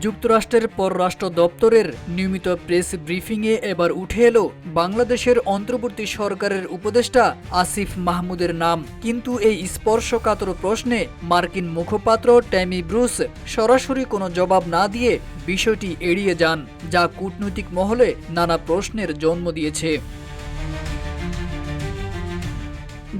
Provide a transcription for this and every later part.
যুক্তরাষ্ট্রের পররাষ্ট্র দপ্তরের নিয়মিত প্রেস ব্রিফিংয়ে এবার উঠে এলো বাংলাদেশের অন্তর্বর্তী সরকারের উপদেষ্টা আসিফ মাহমুদের নাম। কিন্তু এই স্পর্শকাতর প্রশ্নে মার্কিন মুখপাত্র ট্যামি ব্রুস সরাসরি কোনো জবাব না দিয়ে বিষয়টি এড়িয়ে যান, যা কূটনৈতিক মহলে নানা প্রশ্নের জন্ম দিয়েছে।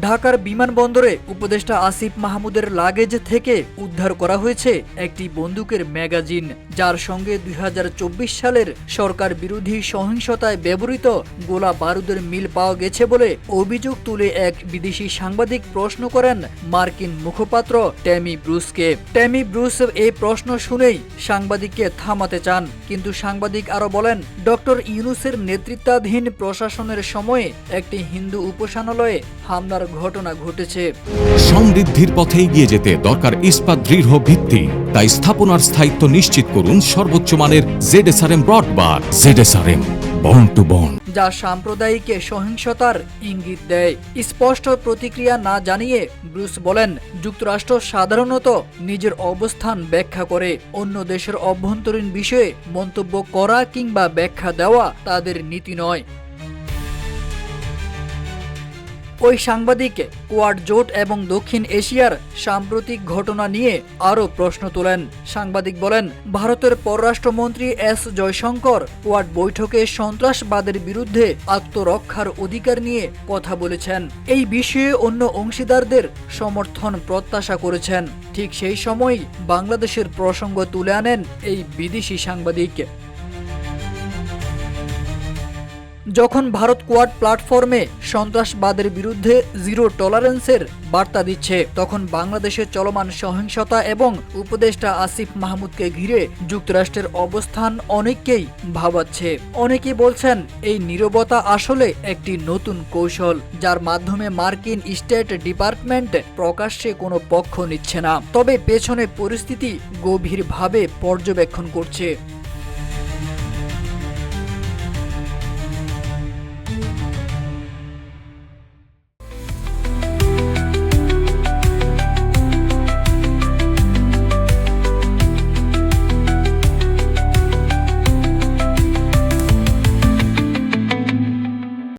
ঢাকার বিমানবন্দরে উপদেষ্টা আসিফ মাহমুদের লাগেজ থেকে উদ্ধার করা হয়েছে একটি বন্দুকের ম্যাগাজিন, যার সঙ্গে ২০২৪ সালের সরকার বিরোধী সহিংসতায় ব্যবহৃত গোলা বারুদের মিল পাওয়া গেছে বলে অভিযোগ তুলে এক বিদেশি সাংবাদিক প্রশ্ন করেন মার্কিন মুখপাত্র ট্যামি ব্রুসকে। ট্যামি ব্রুস এই প্রশ্ন শুনেই সাংবাদিককে থামাতে চান, কিন্তু সাংবাদিক আরও বলেন, ডক্টর ইউনূসের নেতৃত্বাধীন প্রশাসনের সময়ে একটি হিন্দু উপাসনালয়ে হামলার ঘটনা ঘটেছে। সমৃদ্ধির পথে এগিয়ে যেতে দরকার ইস্পাত দৃঢ় ভিত্তি, তাই স্থাপনার স্থায়িত্ব নিশ্চিত করুন সর্বোচ্চ মানের ZSRM ব্রডবার। ZSRM বন্ড টু বন্ড, যা সাম্প্রদায়িক সহিংসতার ইঙ্গিত দেয়। স্পষ্ট প্রতিক্রিয়া না জানিয়ে ব্রুস বলেন, যুক্তরাষ্ট্র সাধারণত নিজের অবস্থান ব্যাখ্যা করে, অন্য দেশের অভ্যন্তরীণ বিষয়ে মন্তব্য করা কিংবা ব্যাখ্যা দেওয়া তাদের নীতি নয়। ওই সাংবাদিক কোয়াড জোট এবং দক্ষিণ এশিয়ার সাম্প্রতিক ঘটনা নিয়ে আরও প্রশ্ন তোলেন। সাংবাদিক বলেন, ভারতের পররাষ্ট্রমন্ত্রী এস জয়শঙ্কর কোয়াড বৈঠকে সন্ত্রাসবাদের বিরুদ্ধে আত্মরক্ষার অধিকার নিয়ে কথা বলেছেন। এই বিষয়ে অন্য অংশীদারদের সমর্থন প্রত্যাশা করেছেন। ঠিক সেই সময়ই বাংলাদেশের প্রসঙ্গ তুলে আনেন এই বিদেশি সাংবাদিক। যখন ভারত কোয়াড প্ল্যাটফর্মে সন্ত্রাসবাদের বিরুদ্ধে জিরো টলারেন্সের বার্তা দিচ্ছে, তখন বাংলাদেশে চলমান সহিংসতা এবং উপদেষ্টা আসিফ মাহমুদকে ঘিরে যুক্তরাষ্ট্রের অবস্থান অনেককেই ভাবাচ্ছে। অনেকেই বলছেন, এই নীরবতা আসলে একটি নতুন কৌশল, যার মাধ্যমে মার্কিন স্টেট ডিপার্টমেন্ট প্রকাশ্যে কোনো পক্ষ নিচ্ছে না, তবে পেছনে পরিস্থিতি গভীরভাবে পর্যবেক্ষণ করছে।